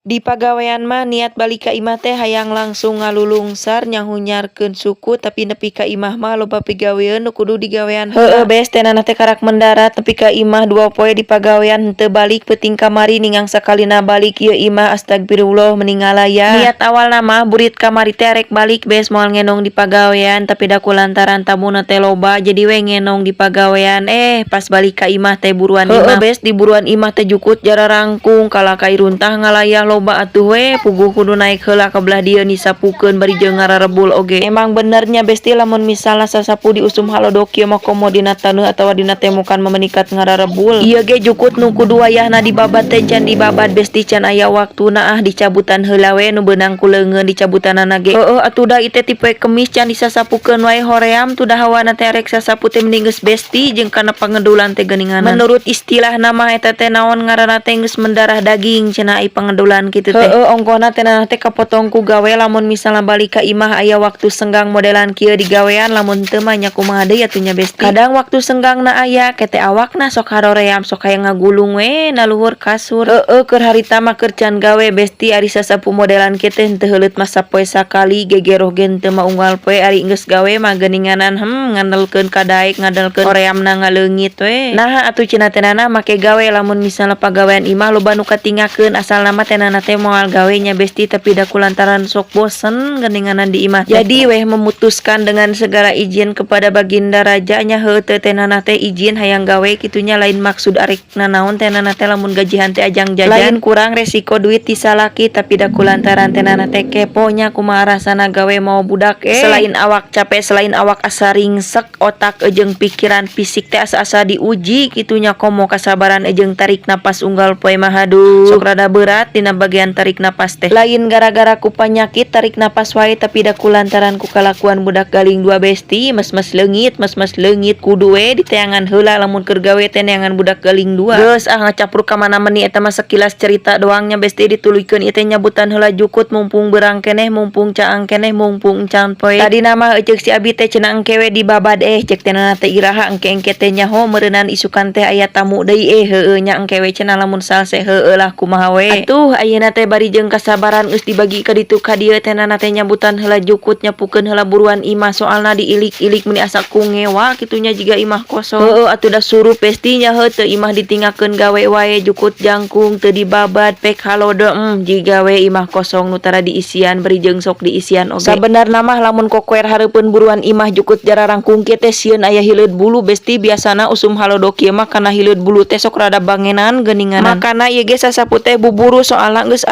Di pagawean mah niat balik ka imah teh hayang langsung ngalulungsar nyahunyarkeun suku tapi nepi ka imah mah loba pigawean nu kudu digawean heula. Bees teh nanah teh karak mendarat nepi ka imah 2 poe di pagawean henteu balik peuting kamari ningang sakalina balik ieu imah astagfirullah meninggal aya. Niat awalna mah burit kamari teh rek balik bees moal ngenong di pagawean tapi da kulantaran tamuna teh loba jadi we ngenong di pagawean pas balik ka imah teh buruan imah. Bees di buruan imah teh jukut jara rangkung kala kai runtah ngalayah loba atuh we puguh kudu naik heula ka belah dieu disapukeun bari jeung ngararebul oge. Emang benernya besti lamun misalna sasapu diusum halodok kieu mah komo dina taneuh atawa dina temukan memenikat ngararebul. Ieu ge jukut nu kudu wayahna dibabat teh can dibabat besti can aya waktuna dicabutan heula we nu beunang ku leungeun dicabutanana ge. Atuh da ieu tipe kemis can disasapukeun wae hoream tu dahawana teh rek sasapu teh mending geus besti jeung kana pangedulan teh geuninganan. Menurut istilahna mah eta teh naon ngaranna teh geus mendarah daging cenah ai pangedulan kitu teh. Ongkona teh nanah teh kapotong ku gawe lamun misalna balik ka imah aya waktu senggang modelan kieu digawean lamun teu mah nya kumaha deui atuh nya besti. Kadang waktu senggangna aya kete awakna sok haroream sok hayang ngagulung we na luhur kasur. Keur harita mah keur can gawe besti ari sasapu modelan kieu teh henteu heuleut mah sapoe sakali gegeroh gen teu mah unggal poe ari geus gawe mah geuninganan ngandelkeun ka daek ngadelkeun horeamna ngaleungit we. Nah atuh cenah teh nana make gawe lamun misalna pagawean imah loba nu katingakeun asalna mah teh nana teh moal gawe nya besti tapi da kulantaran sok bosen geuninganan di imah. Jadi weh memutuskan dengan segala izin kepada baginda raja nya heuh teh nana teh izin hayang gawe kitunya lain maksud arek nanaon teh nana teh lamun gajihan teh ajang jajan. Lain kurang resiko duit disalaki tapi da kulantaran teh nana teh kepo nya kumaha rasana gawe mau budak selain awak capek selain awak asa ringsek otak jeung pikiran fisik teh asa-asa diuji kitunya komo kasabaran jeung tarik napas unggal poe mah aduh sok rada berat dina bagian tarik napas teh. Lain gara-gara ku panyakit tarik napas wae tapi da kulantaran ku kalakuan budak galing 2 besti mes-mes leungit kudu we diteangan heula lamun keur gawe teh neangan budak galing 2. Geus ngacapur ka mana meni eta mah sekilas cerita doangnya besti dituluykeun ieu teh nyabutan heula jukut mumpung beurang keneh mumpung caang keneh mumpung encan poe. Tadina mah ceuk si abi teh cenah engke we dibabad ceuk teh nana teh iraha engke-engke teh nyaho meureunan isukan teh aya tamu deui heueuh nya engke we cenah lamun salse heueuh lah kumaha we. Atuh ayeuna teh bari jeung kasabaran geus dibagi ka ditu ka dieu teh nana teh nyambutan heula jukut nyapukeun heula buruan imah soalna diilik-ilik meni asa ku ngewa kitunya jiga imah kosong. Atuh da suruh pesti nya heuh teu imah ditinggalkeun gawe wae jukut jangkung teu dibabat pek halodo jiga we imah kosong nu tara diisian bari jeung sok diisian oge. Sabenerna mah lamun kokoer hareupeun buruan imah jukut jara rangkung kieu teh sieun aya hileud bulu besti biasana usum halodo kieu mah kana hileud bulu teh sok rada bangenan geuninganan. Makana ieu ge sasapu teh buburu soalna geus